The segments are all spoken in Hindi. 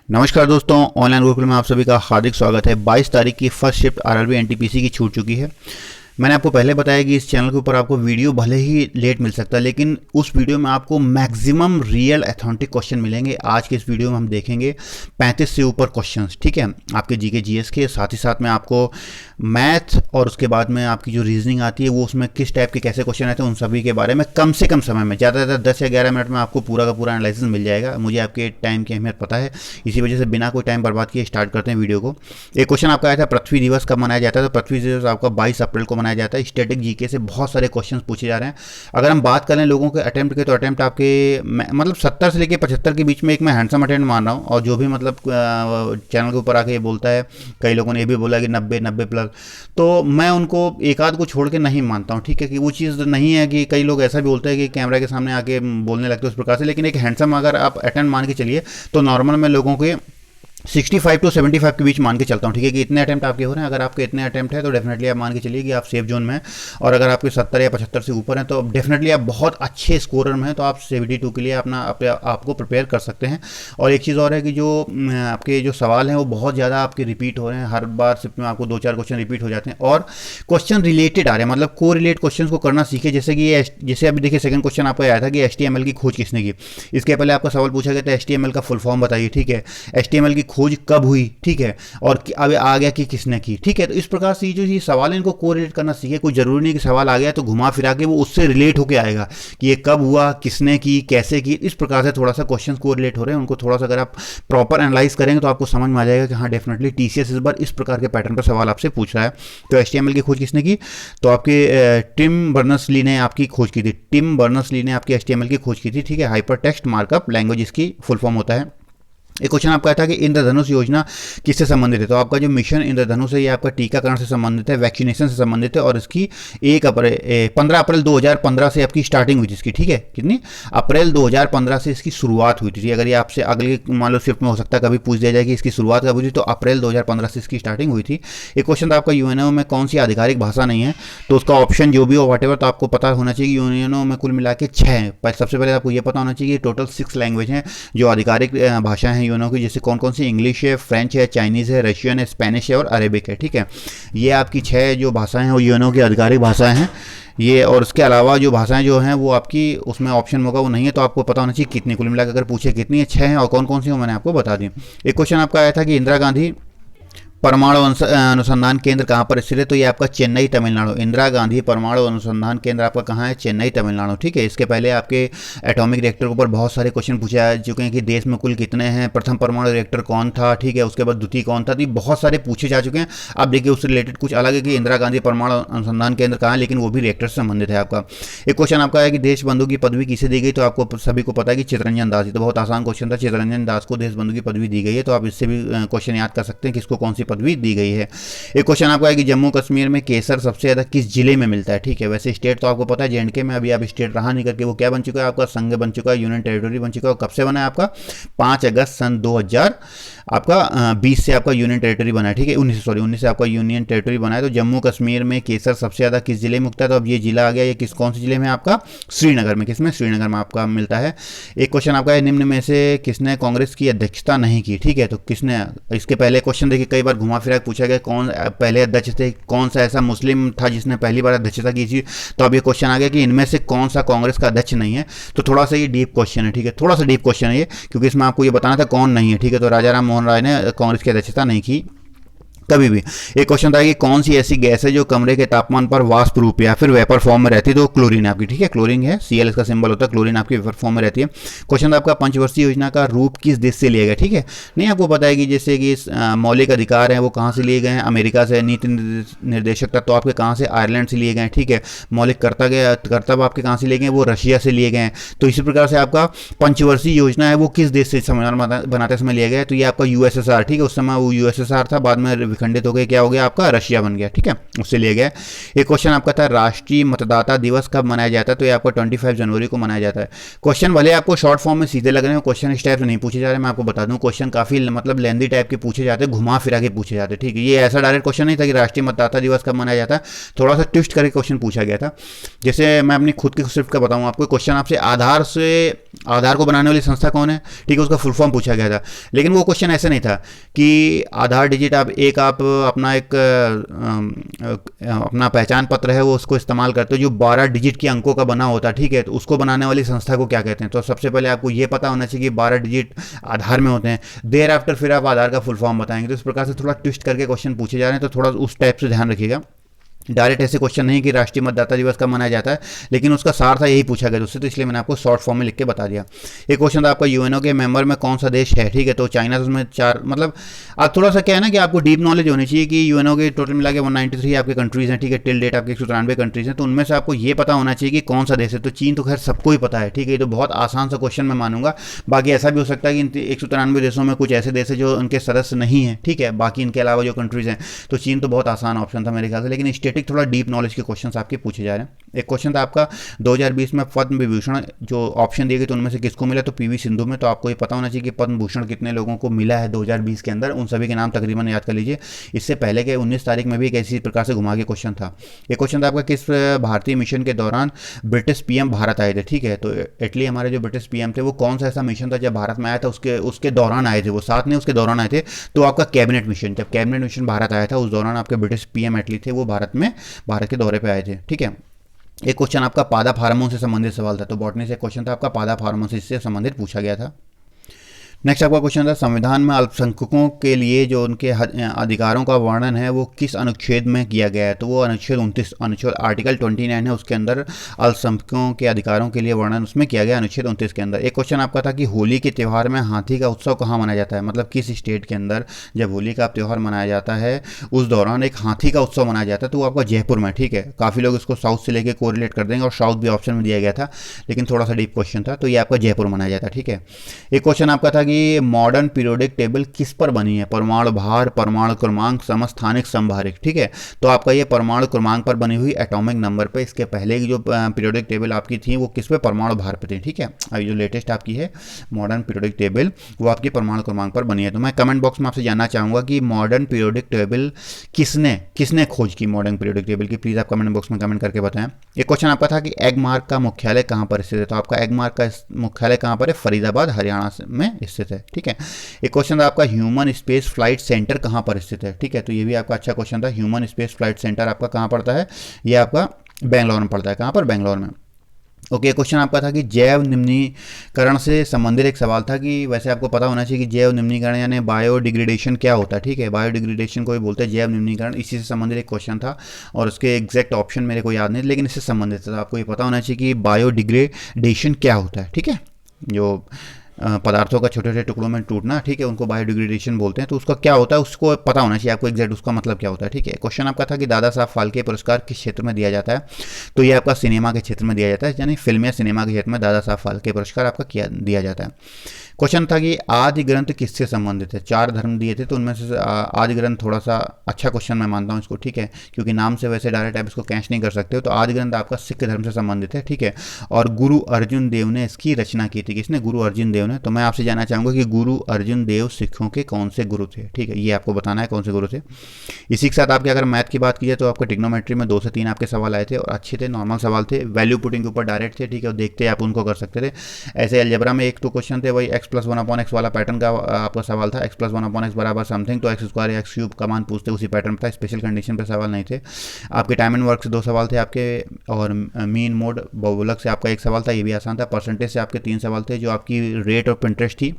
नमस्कार दोस्तों, ऑनलाइन गुरुकुल में आप सभी का हार्दिक स्वागत है। 22 तारीख की फर्स्ट शिफ्ट आरआरबी एनटीपीसी की छूट चुकी है। मैंने आपको पहले बताया कि इस चैनल के ऊपर आपको वीडियो भले ही लेट मिल सकता है, लेकिन उस वीडियो में आपको मैक्सिमम रियल अथेंटिक क्वेश्चन मिलेंगे। आज के इस वीडियो में हम देखेंगे 35 से ऊपर क्वेश्चंस, ठीक है, आपके जीके जीएस के। साथ ही साथ में आपको मैथ और उसके बाद में आपकी जो रीजनिंग आती है वो उसमें किस टाइप के कैसे क्वेश्चन आते हैं उन सभी के बारे में कम से कम समय में, ज़्यादा से ज़्यादा 10 या 11 मिनट में आपको पूरा का पूरा एनालिसिस मिल जाएगा। मुझे आपके टाइम की अहमियत पता है, इसी वजह से बिना कोई टाइम बर्बाद किए स्टार्ट करते हैं वीडियो को। एक क्वेश्चन आपका आया था, पृथ्वी दिवस कब मनाया जाता है? तो पृथ्वी दिवस आपका 22 अप्रैल को मनाया जाता है। स्टैटिक जीके से बहुत सारे क्वेश्चंस पूछे जा रहे हैं। अगर हम बात करें लोगों के अटेम्प्ट के, तो अटेम्प्ट आपके मतलब 70 से लेकर 75 के बीच में एक मैं हैंडसम अटेम्प्ट मान रहा हूँ। और जो भी मतलब चैनल के ऊपर आके ये बोलता है, कई लोगों ने ये भी बोला कि 90 प्लस, तो मैं उनको एक आध को छोड़ के नहीं मानता हूँ, ठीक है। कि वो चीज़ नहीं है कि कई लोग ऐसा भी बोलते हैं कि कैमरा के सामने आके बोलने लगते हैं उस प्रकार से, लेकिन एक हैंडसम अगर आप अटेम्प्ट मान के चलिए तो नॉर्मल में लोगों के 65 to 75 के बीच मान के चलता हूँ, ठीक है, कि इतने अटेम्प्ट आपके हो रहे हैं। अगर आपके इतने अटेम्प्ट है तो डेफिनेटली आप मान के चलिए कि आप सेफ जोन में हैं। और अगर आपके 70 या 75 से ऊपर हैं तो डेफिनेटली आप बहुत अच्छे स्कोरर में हैं, तो आप 72 के लिए आपको प्रिपेयर कर सकते हैं। और एक चीज़ और है कि जो आपके जो सवाल हैं वो बहुत ज़्यादा आपके रिपीट हो रहे हैं। हर बार सिर्फ में आपको 2-4 क्वेश्चन रिपीट हो जाते हैं और क्वेश्चन रिलेटेड आ रहे हैं, मतलब को रिलेट क्वेश्चन को करना सीखे। जैसे कि ये, जैसे अभी देखिए सेकंड क्वेश्चन आपका आया था कि HTML की खोज किसने की। इसके पहले आपका सवाल पूछा गया था HTML का फुल फॉर्म बताइए, ठीक है, HTML की खोज कब हुई, ठीक है, और अब आ गया कि किसने की, ठीक है। तो इस प्रकार से जो ये सवाल है इनको कोरिलेट करना सीखे। कोई जरूरी नहीं कि सवाल आ गया तो घुमा फिरा के वो उससे रिलेट होकर आएगा कि ये कब हुआ, किसने की, कैसे की। इस प्रकार से थोड़ा सा क्वेश्चन कोरिलेट हो रहे हैं, उनको थोड़ा सा अगर आप प्रॉपर एनालाइज करेंगे तो आपको समझ में आ जाएगा कि हाँ डेफिनेटली TCS इस बार इस प्रकार के पैटर्न पर सवाल आपसे पूछ रहा है। तो HTML की खोज किसने की? तो आपके टिम बर्नर्स-ली ने आपकी खोज की थी। टिम बर्नर्स-ली ने आपकी HTML की खोज की थी, ठीक है। हाइपर टेक्स्ट मार्कअप लैंग्वेज इसकी फुल फॉर्म होता है। एक क्वेश्चन आपका था कि इंद्रधनुष योजना किससे संबंधित है? तो आपका जो मिशन इंद्रधनुष है ये आपका टीकाकरण से संबंधित है, वैक्सीनेशन से संबंधित है। और इसकी 15 अप्रैल 2015 से आपकी स्टार्टिंग हुई थी इसकी, ठीक है। कितनी? अप्रैल 2015 से इसकी शुरुआत हुई थी। अगर ये आपसे अगले मान लो शिफ्ट में हो सकता है कभी पूछ दिया जाए कि इसकी शुरुआत कब हुई थी, तो अप्रैल 2015 से इसकी स्टार्टिंग हुई थी। एक क्वेश्चन था आपका यूएनओ में कौन सी आधिकारिक भाषा नहीं है? तो उसका ऑप्शन जो भी हो वॉट एवर, तो आपको पता होना चाहिए कि यूएनओ में कुल मिला के 6 सबसे पहले आपको ये पता होना चाहिए कि टोटल 6 लैंग्वेज हैं जो आधिकारिक भाषा हैं यूएनओ की। जैसे कौन कौन सी? इंग्लिश है, फ्रेंच है, चाइनीज़ है, रशियन है, स्पेनिश है और अरेबिक है, ठीक है। ये आपकी 6 जो भाषाएं हैं वो यूएनओ की आधिकारिक भाषाएं हैं ये। और उसके अलावा जो भाषाएं जो हैं वो आपकी उसमें ऑप्शन होगा वो नहीं है, तो आपको पता होना चाहिए कितनी, कुल मिलाकर अगर पूछे कितनी है, 6 हैं और कौन कौन सी हो मैंने आपको बता दी। एक क्वेश्चन आपका आया था कि इंदिरा गांधी परमाणु अनुसंधान केंद्र कहाँ पर स्थित है? तो ये आपका चेन्नई तमिलनाडु। इंदिरा गांधी परमाणु अनुसंधान केंद्र आपका कहाँ है? चेन्नई तमिलनाडु, ठीक है। इसके पहले आपके एटॉमिक रिएक्टर के ऊपर बहुत सारे क्वेश्चन पूछे जा चुके हैं कि देश में कुल कितने हैं, प्रथम परमाणु रिएक्टर कौन था, ठीक है, उसके बाद द्वितीय कौन था। तो बहुत सारे पूछे जा चुके हैं। अब देखिए उससे रिलेटेड कुछ अलग है कि इंदिरा गांधी परमाणु अनुसंधान केंद्र कहाँ है, लेकिन वो भी रिएक्टर से संबंधित है आपका। एक क्वेश्चन आपका है कि देश बंधु की पदवी किसे दी गई? तो आपको सभी को पता है कि चितरंजन दास। तो बहुत आसान क्वेश्चन था, चितरंजन दास को देश बंधु की पदवी दी गई है। तो आप इससे भी क्वेश्चन याद कर सकते हैं कि इसको कौन सी पदवी दी गई है। एक क्वेश्चन आपका है कि जम्मू कश्मीर में केसर सबसे ज्यादा किस जिले में मिलता है, ठीक है। वैसे स्टेट तो आपको पता है JNK में, अभी आप स्टेट रहा नहीं करके वो क्या बन चुका है आपका? संघ बन चुका है, यूनियन टेरिटरी बन चुका है। और कब से बना है आपका? 5 अगस्त सन 2020 से आपका यूनियन टेरिटरी बना है, ठीक है। 19 से आपका यूनियन टेरिटरी बना है। तो जम्मू कश्मीर में केसर सबसे ज्यादा किस जिले में उगता है? तो अब ये जिला आ गया, ये कौन से जिले में आपका? श्रीनगर में। किसमें? श्रीनगर में आपका मिलता है। एक क्वेश्चन आपका है निम्न में से किसने कांग्रेस की अध्यक्षता नहीं की, ठीक है। तो किसने? इसके पहले क्वेश्चन देखिए कई बार घुमा फिरा पूछा गया कौन पहले अध्यक्ष थे, कौन सा ऐसा मुस्लिम था जिसने पहली बार अध्यक्षता की थी। तो अब ये क्वेश्चन आ गया कि इनमें से कौन सा कांग्रेस का अध्यक्ष नहीं है। तो थोड़ा सा ये डीप क्वेश्चन है, ठीक है, थोड़ा सा डीप क्वेश्चन है ये, क्योंकि इसमें आपको ये बताना था कौन नहीं है, ठीक है। तो राजा राम मोहन राय ने कांग्रेस की अध्यक्षता नहीं की कभी भी। एक क्वेश्चन था कि कौन सी ऐसी गैस है जो कमरे के तापमान पर वाष्प रूप या फिर वेपर फॉर्म में रहती है? तो क्लोरीन आपकी, ठीक है, क्लोरीन है, Cl इसका सिंबल होता है, क्लोरीन आपकी वेपर फॉर्म में रहती है। क्वेश्चन आपका पंचवर्षीय योजना का रूप किस देश से लिया गया, ठीक है। नहीं आपको पता है कि जैसे कि मौलिक अधिकार हैं वो कहाँ से लिए गए हैं? अमेरिका से। नीति निर्देशक तत्व आपके कहाँ से? आयरलैंड से लिए गए हैं, ठीक है। मौलिक कर्तव्य आपके कहाँ से लिए गए? वो रशिया से लिए गए हैं। तो इसी प्रकार से आपका पंचवर्षीय योजना है वो किस देश से संविधान बनाते समय लिया गया है? तो ये आपका USSR, ठीक है, उस समय वो USSR था, बाद में विखंडित हो गए, क्या हो गया आपका, रशिया बन गया, ठीक है, उससे लिया गया। एक क्वेश्चन आपका था राष्ट्रीय मतदाता दिवस कब मनाया जाता है, तो ये आपको 25 जनवरी को मनाया जाता है। क्वेश्चन भले आपको शॉर्ट फॉर्म में सीधे लग रहे हैं, क्वेश्चन इस टाइप से नहीं पूछे जा रहे, मैं आपको बता दूं क्वेश्चन काफी मतलब लेंदी टाइप के पूछे जाते हैं, घुमा फिरा के पूछे जाते हैं, ठीक है। ये ऐसा डायरेक्ट क्वेश्चन नहीं था कि राष्ट्रीय मतदाता दिवस कब मनाया जाता है, थोड़ा सा ट्विस्ट करके क्वेश्चन पूछा गया था। जैसे मैं अपनी खुद की सिर्फ का बताऊं आपको, क्वेश्चन आपसे आधार को बनाने वाली संस्था कौन है, ठीक है, उसका फुल फॉर्म पूछा गया था। लेकिन वो क्वेश्चन ऐसे नहीं था कि आधार डिजिट आप अपना अपना पहचान पत्र है वो उसको इस्तेमाल करते हो जो 12 डिजिट के अंकों का बना होता है, ठीक है, तो उसको बनाने वाली संस्था को क्या कहते हैं। तो सबसे पहले आपको ये पता होना चाहिए कि 12 डिजिट आधार में होते हैं, देयर आफ्टर फिर आप आधार का फुल फॉर्म बताएंगे। तो इस प्रकार से थोड़ा ट्विस्ट करके क्वेश्चन पूछे जा रहे हैं, तो थोड़ा उस टाइप से ध्यान रखिएगा। डायरेक्ट ऐसे क्वेश्चन नहीं कि राष्ट्रीय मतदाता दिवस कब मनाया जाता है, लेकिन उसका सार था यही पूछा गया उससे, तो इसलिए मैंने आपको शॉर्ट फॉर्म में लिख के बता दिया। एक क्वेश्चन था आपका यूएनओ के मेंबर में कौन सा देश है, ठीक है, तो चाइना, उसमें 4 मतलब आप थोड़ा सा क्या है ना कि आपको डीप नॉलेज होनी चाहिए कि यूएनओ के टोटल मिला के 193 आपके कंट्रीज हैं, ठीक है, टिल डेट आपके 193 कंट्रीज हैं, तो उनमें से आपको ये पता होना चाहिए कि कौन सा देश है। तो चीन तो खैर सबको ही पता है, ठीक है, ये तो बहुत आसान सा क्वेश्चन मैं मानूंगा। बाकी ऐसा भी हो सकता है कि इन 193 देशों में कुछ ऐसे देश है जो उनके सदस्य नहीं है, ठीक है, बाकी इनके अलावा जो कंट्रीज हैं, तो चीन तो बहुत आसान ऑप्शन था मेरे ख्याल से। लेकिन स्टेटिक थोड़ा डीप नॉलेज के क्वेश्चंस आपके पूछे जा रहे हैं। एक क्वेश्चन था आपका 2020 में पद्म विभूषण जो ऑप्शन दिए गए तो उनमें से किसको मिला, तो पीवी सिंधु में। तो आपको ये पता होना चाहिए कि पद्म भूषण कितने लोगों को मिला है 2020 के अंदर, उन सभी के नाम तकरीबन याद कर लीजिए। इससे पहले के 19 तारीख में भी एक ऐसी प्रकार से घुमा के क्वेश्चन था। एक क्वेश्चन था आपका किस भारतीय मिशन के दौरान ब्रिटिश पीएम भारत आए थे, ठीक है, तो इटली हमारे जो ब्रिटिश पीएम थे वो कौन सा ऐसा मिशन था जब भारत में आया था, उसके दौरान आए थे, वो साथ नहीं उसके दौरान आए थे। तो आपका कैबिनेट मिशन, जब कैबिनेट मिशन भारत आया था उस दौरान आपके ब्रिटिश पीएम इटली थे, वो भारत के दौरे पे आए थे, ठीक है। एक क्वेश्चन आपका पादा फार्मों से संबंधित सवाल था, तो बॉटनी से क्वेश्चन था आपका पादा फार्मोसिस से संबंधित पूछा गया था। नेक्स्ट आपका क्वेश्चन था संविधान में अल्पसंख्यकों के लिए जो उनके अधिकारों का वर्णन है वो किस अनुच्छेद में किया गया है, तो वो अनुच्छेद 29 अनुच्छेद आर्टिकल 29 है, उसके अंदर अल्पसंख्यकों के अधिकारों के लिए वर्णन उसमें किया गया अनुच्छेद 29 के अंदर। एक क्वेश्चन आपका था कि होली के त्यौहार में हाथी का उत्सव कहाँ मनाया जाता है, मतलब किस स्टेट के अंदर जब होली का त्यौहार मनाया जाता है उस दौरान एक हाथी का उत्सव मनाया जाता है, तो वो आपका जयपुर में, ठीक है। काफ़ी लोग इसको साउथ से लेकर कोरिलेट कर देंगे और साउथ भी ऑप्शन में दिया गया था, लेकिन थोड़ा सा डीप क्वेश्चन था, तो ये आपका जयपुर मनाया जाता है, ठीक है। एक क्वेश्चन आपका था कि मॉडर्न पीरियोडिक टेबल किस पर बनी है, परमाणु भार, परमाणु क्रमांक, समस्थानिक संभारिक, ठीक है, तो आपका ये परमाणु क्रमांक पर बनी हुई एटॉमिक नंबर पे। इसके पहले की जो पीरियोडिक टेबल आपकी थी वो किस पे, परमाणु भार पे थी, ठीक है। अभी जो लेटेस्ट आपकी है मॉडर्न पीरियोडिक टेबल वो आपकी परमाणु क्रमांक पर बनी है। तो मैं कमेंट बॉक्स में आपसे जानना चाहूंगा कि मॉडर्न पीरियोडिक टेबल किसने खोज की, मॉडर्न पीरियोडिक टेबल की, प्लीज आप कमेंट बॉक्स में कमेंट करके बताएं। एक क्वेश्चन आपका था कि एगमार्क का मुख्यालय कहाँ पर स्थित है, तो आपका एगमार्क का मुख्यालय कहाँ पर है, फरीदाबाद हरियाणा में स्थित है, ठीक है। एक क्वेश्चन था आपका ह्यूमन स्पेस फ्लाइट सेंटर कहाँ पर स्थित है, ठीक है, तो ये भी आपका अच्छा क्वेश्चन था। ह्यूमन स्पेस फ्लाइट सेंटर आपका कहाँ पड़ता है, ये आपका बेंगलोर में पड़ता है, कहाँ पर, बेंगलोर में। ओके, क्वेश्चन आपका था कि जैव निम्नीकरण से संबंधित एक सवाल था कि वैसे आपको पता होना चाहिए कि जैव निम्नीकरण यानी बायोडिग्रेडेशन क्या होता है, ठीक है, बायोडिग्रेडेशन को भी बोलते हैं जैव निम्नीकरण, इसी से संबंधित एक क्वेश्चन था और उसके एग्जैक्ट ऑप्शन मेरे को याद नहीं, लेकिन इससे संबंधित था। आपको ये पता होना चाहिए कि बायोडिग्रेडेशन क्या होता है, ठीक है, जो पदार्थों का छोटे छोटे टुकड़ों में टूटना, ठीक है, उनको बायोडिग्रेडेशन बोलते हैं, तो उसका क्या होता है उसको पता होना चाहिए आपको एग्जैक्ट उसका मतलब क्या होता है, ठीक है। क्वेश्चन आपका था कि दादा साहब फाल्के पुरस्कार किस क्षेत्र में दिया जाता है, तो ये आपका सिनेमा के क्षेत्र में दिया जाता है, यानी फिल्म या सिनेमा के क्षेत्र में दादा साहब फाल्के पुरस्कार आपका दिया जाता है। क्वेश्चन था कि आदि ग्रंथ किससे संबंधित है, 4 धर्म दिए थे, तो उनमें से आदि ग्रंथ थोड़ा सा अच्छा क्वेश्चन मैं मानता हूँ इसको, ठीक है, क्योंकि नाम से वैसे डायरेक्ट आप इसको कैच नहीं कर सकते हो। तो आदि ग्रंथ आपका सिख धर्म से संबंधित है, ठीक है, और गुरु अर्जुन देव ने इसकी रचना की थी, किसने, गुरु अर्जुन देव ने। तो मैं आपसे जानना चाहूँगा कि गुरु अर्जुन देव सिखों के कौन से गुरु थे, ठीक है, ये आपको बताना है कौन से गुरु थे। इसी के साथ आपके अगर मैथ की बात की जाए तो आपको ट्रिग्नोमेट्री में 2 से 3 आपके सवाल आए थे और अच्छे थे, नॉर्मल सवाल थे, वैल्यू पुटिंग के ऊपर डायरेक्ट थे, ठीक है, देखते आप उनको कर सकते थे। ऐसे अलजेब्रा में 1-2 क्वेश्चन थे, वही x+1/x वाला पैटर्न का आपका सवाल था, x+1/x बराबर समथिंग, तो x² या x³ का मान पूछते उसी पैटर्न पर था, स्पेशल कंडीशन पे सवाल नहीं थे। आपके टाइम एंड वर्क से 2 सवाल थे आपके, और मीन मोड बहुलक से आपका 1 सवाल था, ये भी आसान था। परसेंटेज से आपके 3 सवाल थे, जो आपकी रेट ऑफ इंटरेस्ट थी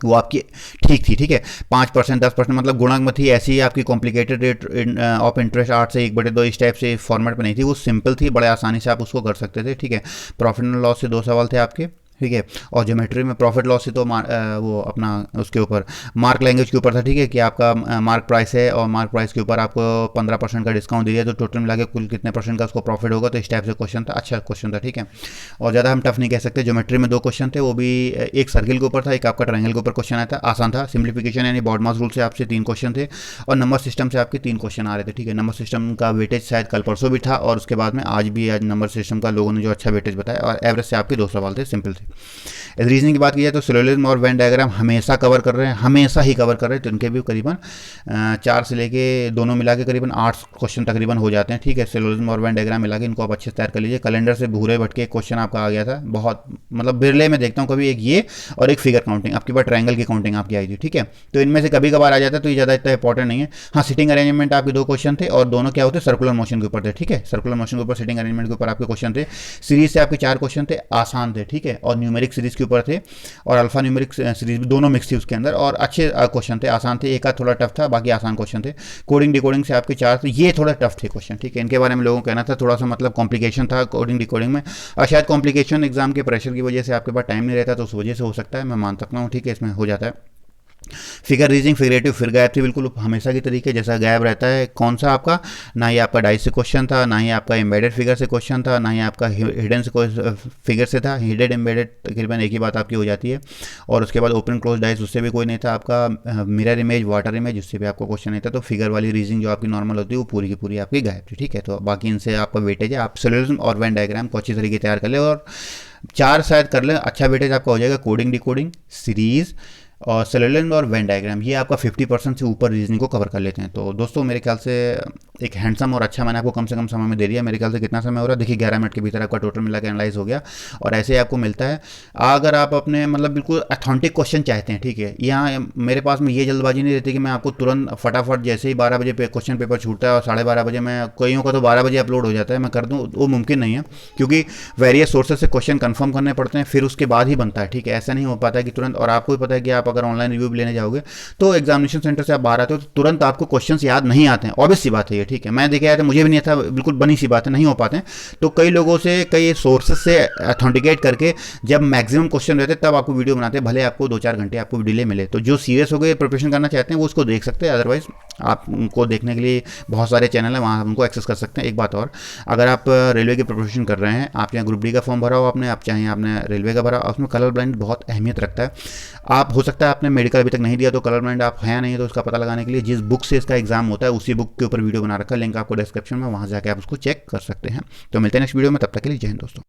वो आपकी ठीक थी, ठीक है, 5%, 10% मतलब गुणक में थी, ऐसी ही आपकी कॉम्प्लिकेटेड रेट ऑफ इंटरेस्ट 8 से 1/2 इस टाइप से फॉर्मेट पे नहीं थी, वो सिंपल थी, बड़े आसानी से आप उसको कर सकते थे, ठीक है। प्रॉफिट एंड लॉस से 2 सवाल थे आपके, ठीक है। और ज्योमेट्री में प्रॉफिट लॉस से तो वो अपना उसके ऊपर मार्क लैंग्वेज के ऊपर था, ठीक है, कि आपका मार्क प्राइस है और मार्क प्राइस के ऊपर आपको 15% का डिस्काउंट दिया, तो टोटल मिला के कुल कितने परसेंट का उसको प्रॉफिट होगा, तो इस टाइप से क्वेश्चन था, अच्छा क्वेश्चन था, ठीक है। और ज़्यादा हम टफ नहीं कह सकते। ज्योमेट्री में 2 क्वेश्चन थे, वो भी एक सर्किल के ऊपर था, एक आपका ट्रायंगल के ऊपर क्वेश्चन आया था, आसान था। सिंप्लीफिकेशन यानी बॉड मास रूल से आपसे 3 क्वेश्चन थे, और नंबर सिस्टम से आपके 3 क्वेश्चन आ रहे थे, ठीक है। नंबर सिस्टम का वेटेज शायद कल परसों भी था, और उसके बाद में आज भी, आज नंबर सिस्टम का लोगों ने जो अच्छा वेटेज बताया, और एवरेज से आपके 2 सवाल थे, सिंपल थे। रीजनिंग की बात की जाए तो सिलोजिज्म और वेन डायग्राम हमेशा कवर कर रहे हैं, हमेशा ही कवर कर रहे हैं, तो इनके भी करीबन 4 से लेके दोनों मिला के करीबन 8 क्वेश्चन तकरीबन हो जाते हैं, ठीक है। सिलोजिज्म और वेन डायग्राम मिला के इनको आप अच्छे से तैयार कर लीजिए। कैलेंडर से भूरे भटके एक क्वेश्चन आपका आ गया था, बहुत मतलब बिरले में देखता हूँ कभी, एक ये और एक फिगर काउंटिंग, आपके पास ट्रायंगल की काउंटिंग आपकी आई थी, ठीक है। तो इनमें से कभी कभार आ जाता है, तो ये ज़्यादा इतना इंपॉर्टेंट नहीं है। हाँ, सिटिंग अरेंजमेंट आपके 2 क्वेश्चन थे, और दोनों क्या होते, सर्कुलर मोशन के ऊपर थे, ठीक है। सर्कुलर मोशन के ऊपर, सिटिंग अरेंजमेंट के ऊपर आपके क्वेश्चन थे। सीरीज से आपके 4 क्वेश्चन थे, आसान थे, ठीक है, और न्यूमेरिक सीरीज के ऊपर थे, और अल्फा न्यूमेरिक सीरीज दोनों मिक्स थी उसके अंदर, और अच्छे क्वेश्चन थे, आसान थे। एक आध थोड़ा टफ था, बाकी आसान क्वेश्चन थे। कोडिंग डिकोडिंग से आपके 4 थे, ये थोड़ा टफ थे क्वेश्चन, ठीक है। इनके बारे में लोगों को कहना था थोड़ा सा मतलब कॉम्प्लिकेशन था कोडिंग डिकोडिंग में, और शायद कॉम्प्लिकेशन एग्जाम के प्रेशर की वजह से आपके पास टाइम नहीं रहता, तो उस वजह से हो सकता है, मैं मान सकता हूँ, ठीक है, इसमें हो जाता है। फिगर रीजिंग फिगरेटिव फिर गायब थी बिल्कुल हमेशा की तरीके जैसा गायब रहता है। कौन सा आपका, ना ही आपका डाइस से क्वेश्चन था, ना ही आपका एम्बेडेड फिगर से क्वेश्चन था, ना ही आपका हिडन से फिगर से था। हिडेड एम्बेडेड तकरीबन एक ही बात आपकी हो जाती है। और उसके बाद ओपन क्लोज डाइस, उससे भी कोई नहीं था। आपका मिरर इमेज, वाटर इमेज, उससे भी आपको क्वेश्चन नहीं था। तो फिगर वाली रीजिंग जो आपकी नॉर्मल होती है वो पूरी की पूरी आपकी गायब थी, ठीक है। तो बाकी इनसे आपका वेटेज है, आप सिलोजिज्म और वेन डायग्राम को अच्छी तरीके तैयार कर ले, और 4 शायद कर लें, अच्छा वेटेज आपका हो जाएगा। कोडिंग डिकोडिंग, सीरीज और सिलोजिज्म और वेन डायग्राम, ये आपका 50% से ऊपर रीजनिंग को कवर कर लेते हैं। तो दोस्तों मेरे ख्याल से एक हैंडसम और अच्छा मैंने आपको कम से कम समय में दे दिया। मेरे ख्याल से कितना समय हो रहा है, देखिए 11 मिनट के भीतर आपका टोटल मिला के एनालाइज हो गया, और ऐसे ही आपको मिलता है। अगर आप अपने मतलब बिल्कुल अथेंटिक क्वेश्चन चाहते हैं, ठीक है, यहाँ मेरे पास में ये जल्दबाजी नहीं रहती कि मैं आपको तुरंत फटाफट जैसे ही 12 बजे क्वेश्चन पेपर छूटता है और 12:30 बजे मैं, कईयों का तो 12 बजे अपलोड हो जाता है, मैं कर दूँ, वो मुमकिन नहीं है, क्योंकि वेरियस सोर्सेज से क्वेश्चन कन्फर्म करने पड़ते हैं, फिर उसके बाद ही बनता है, ठीक है। ऐसा नहीं हो पाता है कि तुरंत, और आपको भी पता है कि आप अगर ऑनलाइन रिव्यू लेने जाओगे तो एग्जामिनेशन सेंटर से आप बाहर आते हो तो तुरंत आपको क्वेश्चंस याद नहीं आते हैं, ऑब्वियस सी बात है ये, ठीक है। मैं देखे आया था, मुझे भी नहीं था, बिल्कुल बनी सी बात है, नहीं हो पाते हैं। तो कई लोगों से, कई सोर्सेज से ऑथेंटिकेट करके जब मैक्सिमम क्वेश्चन रहते हैं तब आपको वीडियो बनाते हैं, भले आपको 2-4 घंटे आपको डिले मिले। तो जो सीरियस हो गए प्रिपरेशन करना चाहते हैं वो उसको देख सकते हैं, अदरवाइज आपको देखने के लिए बहुत सारे चैनल हैं, वहाँ उनको एक्सेस कर सकते हैं। एक बात और, अगर आप रेलवे की प्रिपरेशन कर रहे हैं, आप चाहे ग्रुप डी का फॉर्म भरा हो आपने, आप चाहे आपने रेलवे का भरा, उसमें कलर ब्लाइंड बहुत अहमियत रखता है। आप हो सकता है आपने मेडिकल अभी तक नहीं दिया, तो कलर ब्लाइंड आप हैं नहीं, तो उसका पता लगाने के लिए जिस बुक से इसका एग्जाम होता है उसी बुक के ऊपर वीडियो बना रखा है, लिंक आपको डिस्क्रिप्शन में, वहाँ जाकर आप उसको चेक कर सकते हैं। तो मिलते हैं नेक्स्ट वीडियो में, तब तक के लिए जय हिंद दोस्तों।